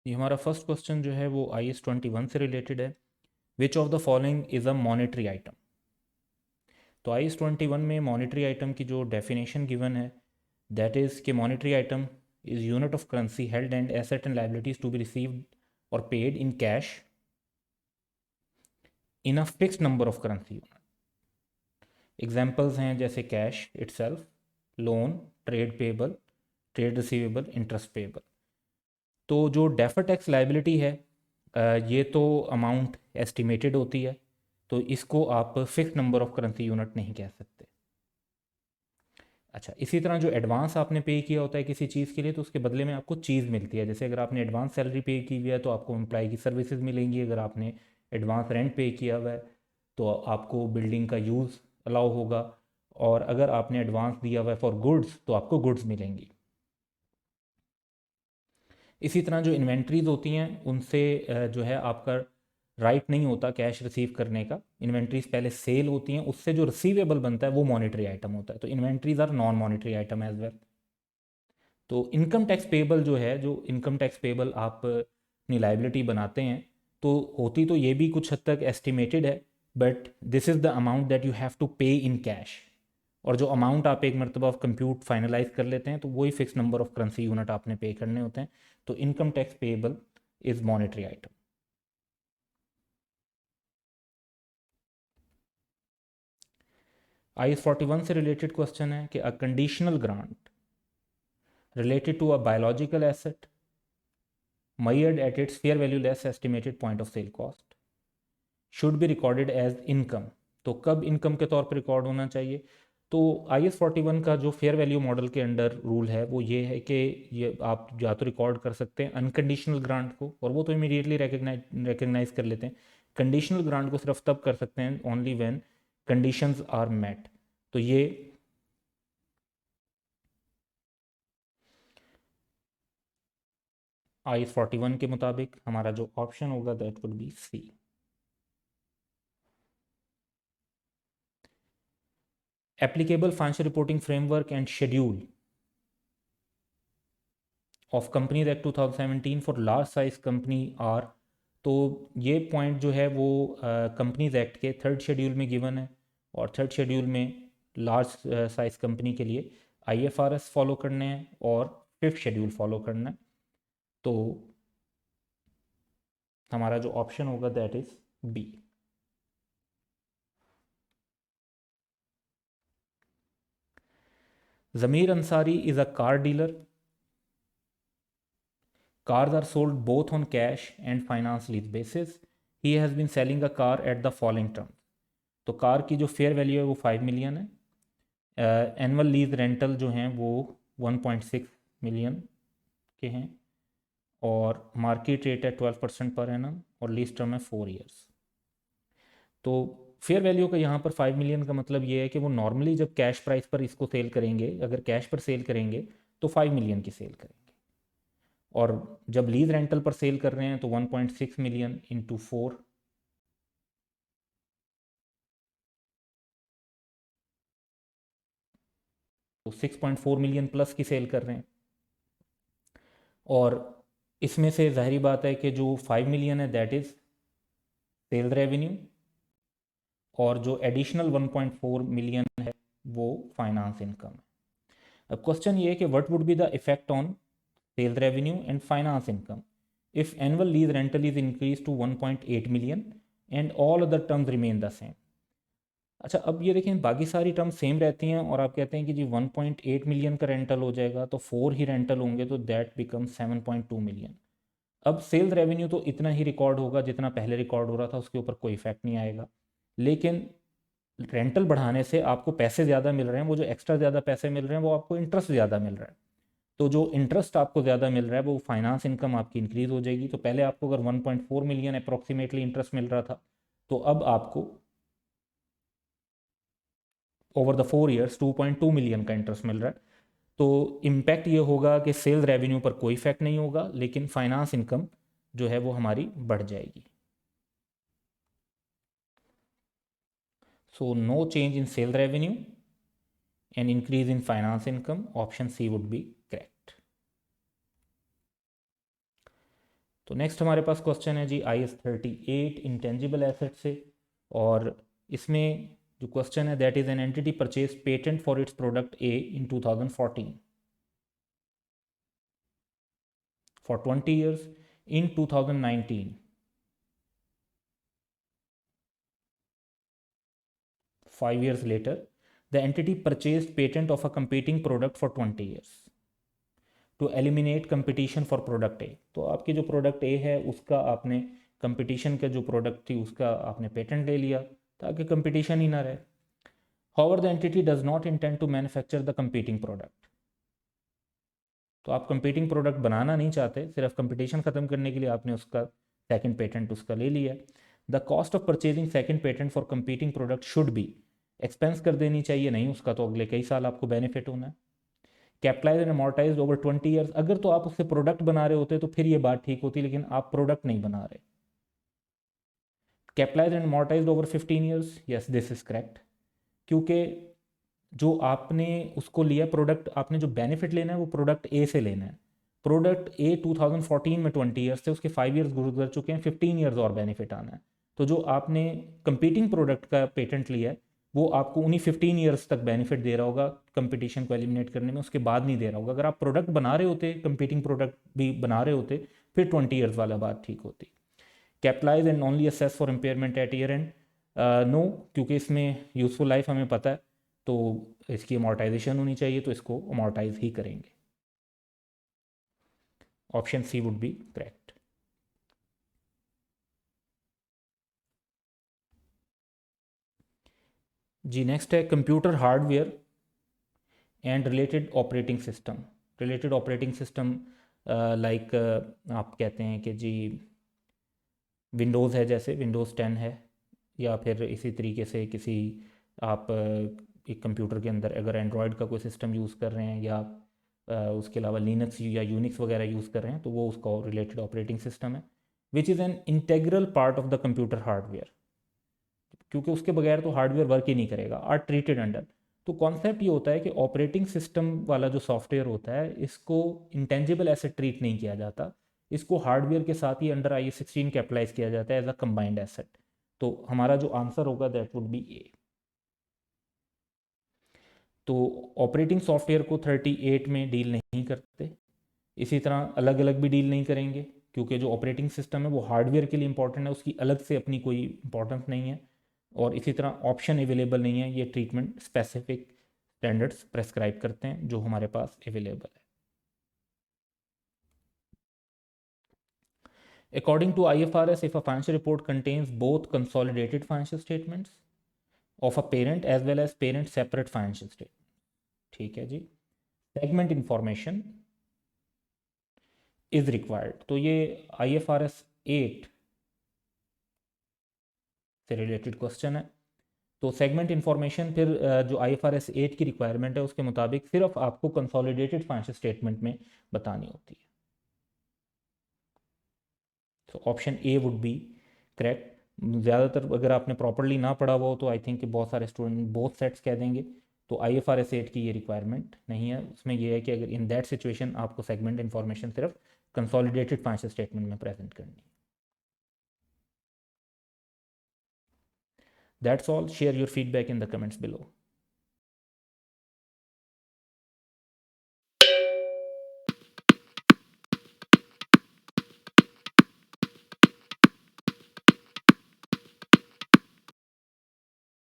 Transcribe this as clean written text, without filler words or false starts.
ये हमारा first question जो है वो IS-21 से रिलेटेड है। Which of the following is a monetary item. तो IS-21 में मॉनेटरी आइटम की जो डेफिनेशन गिवन है दैट इज़ कि monetary item is unit of currency held and asset and liabilities to be received और paid in cash in a fixed number of currency unit. Examples हैं जैसे cash itself, loan, trade payable, trade receivable, interest payable. तो जो defer tax liability है ये तो amount estimated होती है, तो इसको आप fix number of currency unit नहीं कह सकते। अच्छा, इसी तरह जो एडवांस आपने पे किया होता है किसी चीज़ के लिए तो उसके बदले में आपको चीज़ मिलती है। जैसे अगर आपने एडवांस सैलरी पे की हुई है तो आपको एम्प्लॉय की सर्विसेज मिलेंगी, अगर आपने एडवांस रेंट पे किया हुआ है तो आपको बिल्डिंग का यूज़ अलाउ होगा, और अगर आपने एडवांस दिया हुआ है फॉर गुड्स तो आपको गुड्स मिलेंगी। इसी तरह जो इन्वेंट्रीज होती हैं उनसे जो है आपका राइट नहीं होता कैश रिसीव करने का। इन्वेंट्रीज पहले सेल होती हैं, उससे जो रिसीवेबल बनता है वो मॉनेटरी आइटम होता है। तो inventories are non monetary item as well. तो इनकम टैक्स पेबल जो है, जो इनकम टैक्स पेबल आप अपनी लाइबिलिटी बनाते हैं तो होती तो ये भी कुछ हद तक एस्टिमेटेड है, but this is the amount that you have to pay in cash. और जो अमाउंट आप एक मरतबा कंप्यूट फाइनलाइज कर लेते हैं तो वही fix number of currency unit आपने पे करने होते हैं। तो income tax payable is monetary item. IS-41 से रिलेटेड क्वेश्चन है कि a conditional grant related to a biological asset measured at its fair value less estimated point of sale cost should be recorded as income. तो कब income के तौर पर record होना चाहिए? तो IS-41 का जो फेयर वैल्यू मॉडल के अंडर रूल है वो ये है कि ये आप या तो रिकॉर्ड कर सकते हैं अनकंडीशनल ग्रांट को, और वो तो इमीडिएटली रिकग्नाइज कर लेते हैं। कंडीशनल ग्रांट को सिर्फ तब कर सकते हैं only when conditions are met. तो ये IS-41 के मुताबिक हमारा जो ऑप्शन होगा that would be C. Applicable financial reporting framework and schedule of companies act 2017 for large size company are. तो ये पॉइंट जो है वो कंपनीज एक्ट के थर्ड शेड्यूल में गिवन है, और थर्ड शेड्यूल में लार्ज साइज कंपनी के लिए IFRS फॉलो करने हैं और फिफ्थ शेड्यूल फॉलो करना है। तो हमारा जो ऑप्शन होगा that is B. Zameer Ansari is a car dealer. Cars are sold both on cash and finance lease basis. He has been selling a car at the following terms. तो car की जो fair value है वो 5 million है, annual lease rental जो हैं वो 1.6 million के हैं, और मार्केट रेट है 12% पर एनम, और लीज टर्म है 4 ईयर्स। तो फेयर वैल्यू का यहाँ पर 5 मिलियन का मतलब ये है कि वो नॉर्मली जब कैश प्राइस पर इसको सेल करेंगे, अगर कैश पर सेल करेंगे तो 5 मिलियन की सेल करेंगे, और जब लीज रेंटल पर सेल कर रहे हैं तो 1.6 मिलियन इंटू 4, तो 6.4 मिलियन प्लस की सेल कर रहे हैं। और इसमें से जाहिर बात है कि जो 5 मिलियन है दैट इज़ सेल रेवेन्यू, और जो एडिशनल 1.4 मिलियन है वो फाइनेंस इनकम है। अब क्वेश्चन ये है कि what would be the effect on sale revenue and finance income if annual lease rental is increase to 1.8 million and all other terms remain the same. अच्छा, अब ये देखें बाकी सारी टर्म सेम रहती हैं और आप कहते हैं कि जी 1.8 मिलियन का रेंटल हो जाएगा तो 4 ही रेंटल होंगे, तो दैट बिकम 7.2 मिलियन। अब सेल्स रेवेन्यू तो इतना ही रिकॉर्ड होगा जितना पहले रिकॉर्ड हो रहा था, उसके ऊपर कोई इफेक्ट नहीं आएगा। लेकिन रेंटल बढ़ाने से आपको पैसे ज़्यादा मिल रहे हैं, वो जो एक्स्ट्रा ज़्यादा पैसे मिल रहे हैं वो आपको इंटरेस्ट ज़्यादा मिल रहा है। तो जो इंटरेस्ट आपको ज़्यादा मिल रहा है वो फाइनेंस इनकम आपकी इंक्रीज़ हो जाएगी। तो पहले आपको अगर 1.4 मिलियन अप्रॉक्सीमेटली इंटरेस्ट मिल रहा था, तो अब आपको ओवर द 4 ईयर्स 2.2 मिलियन का इंटरेस्ट मिल रहा है। तो इम्पैक्ट ये होगा कि सेल्स रेवेन्यू पर कोई इफेक्ट नहीं होगा, लेकिन फाइनेंस इनकम जो है वो हमारी बढ़ जाएगी। So no change in sale revenue and increase in finance income, option C would be correct. तो नेक्स्ट हमारे पास क्वेश्चन है जी IS 38 इंटेंजिबल एसेट से, और इसमें जो क्वेश्चन है that is an entity purchase patent for its product A in 2014 for 20 years. In 2019, 5 years later, the entity purchased patent of a competing product for 20 years to eliminate competition for product A. तो आपकी जो product A है उसका आपने competition का जो product थी उसका आपने पेटेंट ले लिया ताकि कंपटीशन ही ना रहे. However, the entity does not intend to manufacture the competing product. तो आप कंपीटिंग प्रोडक्ट बनाना नहीं चाहते, सिर्फ कंपटीशन ख़त्म करने के लिए आपने उसका सेकंड पेटेंट उसका ले लिया. The cost of purchasing second patent for competing product should be, expense कर देनी चाहिए, नहीं उसका तो अगले कई साल आपको बेनिफिट होना है. Capitalize and amortize over 20 years, अगर तो आप उससे प्रोडक्ट बना रहे होते तो फिर ये बात ठीक होती, लेकिन आप प्रोडक्ट नहीं बना रहे. Capitalize and amortize over 15 years, yes this is correct, क्योंकि जो आपने उसको लिया प्रोडक्ट, आपने जो बेनिफिट लेना है वो प्रोडक्ट ए से लेना है. प्रोडक्ट ए 2014 में 20 ईयर्स थे, उसके 5 ईयर्स गुजर चुके हैं, 15 ईयर्स और बेनिफिट आना है. तो जो आपने कंपीटिंग प्रोडक्ट का पेटेंट लिया है वो आपको उन्हीं 15 ईयर्स तक बेनिफिट दे रहा होगा कंपटीशन को एलिमिनेट करने में, उसके बाद नहीं दे रहा होगा. अगर आप प्रोडक्ट बना रहे होते, कंपीटिंग प्रोडक्ट भी बना रहे होते, फिर 20 ईयर्स वाला बात ठीक होती. Capitalize and only assess for impairment at year end, no, क्योंकि इसमें यूजफुल लाइफ हमें पता है तो इसकी अमोर्टाइजेशन होनी चाहिए, तो इसको अमोर्टाइज ही करेंगे. Option C would be correct. जी नेक्स्ट है computer hardware and related operating system. Related operating system like आप कहते हैं कि जी विंडोज़ है, जैसे विंडोज़ 10 है, या फिर इसी तरीके से किसी आप एक कंप्यूटर के अंदर अगर एंड्रॉयड का कोई सिस्टम यूज़ कर रहे हैं, या उसके अलावा लिनक्स या यूनिक्स वगैरह यूज़ कर रहे हैं, तो वो उसका रिलेटेड ऑपरेटिंग सिस्टम है, which is an integral part of the computer hardware, क्योंकि उसके बगैर तो हार्डवेयर वर्क ही नहीं करेगा. आर ट्रीटेड अंडर, तो कॉन्सेप्ट ये होता है कि ऑपरेटिंग सिस्टम वाला जो सॉफ्टवेयर होता है इसको इंटेंजिबल एसेट ट्रीट नहीं किया जाता, इसको हार्डवेयर के साथ ही अंडर IS 16 कैपिटलाइज किया जाता है एज अ कंबाइंड एसेट. तो हमारा जो आंसर होगा दैट वुड बी ए. तो ऑपरेटिंग सॉफ्टवेयर को 38 में डील नहीं करते, इसी तरह अलग अलग भी डील नहीं करेंगे, क्योंकि जो ऑपरेटिंग सिस्टम है वो हार्डवेयर के लिए इंपॉर्टेंट है, उसकी अलग से अपनी कोई इंपॉर्टेंस नहीं है. और इसी तरह ऑप्शन अवेलेबल नहीं है, ये ट्रीटमेंट स्पेसिफिक स्टैंडर्ड्स प्रेस्क्राइब करते हैं जो हमारे पास अवेलेबल है. According to IFRS, if a financial report contains both consolidated financial statements of a parent as well as parent separate financial statement, ठीक है जी, सेगमेंट इंफॉर्मेशन इज रिक्वायर्ड. तो ये IFRS 8 से रिलेटेड क्वेश्चन है. तो सेगमेंट इन्फॉर्मेशन फिर जो IFRS 8 की रिक्वायरमेंट है उसके मुताबिक सिर्फ आपको कंसोलिडेटेड फाइनेंशियल स्टेटमेंट में बतानी होती है. तो option A would be correct. ज़्यादातर अगर आपने प्रॉपरली ना पढ़ा हुआ हो तो आई थिंक बहुत सारे स्टूडेंट बोथ सेट्स कह देंगे. तो IFRS 8 की ये रिक्वायरमेंट नहीं है, उसमें यह है कि अगर इन दैट सिचुएशन आपको सेगमेंट इन्फॉर्मेशन सिर्फ कंसोलिडेटेड फाइनेंशियल स्टेटमेंट में प्रेजेंट करनी है. That's all. Share your feedback in the comments below.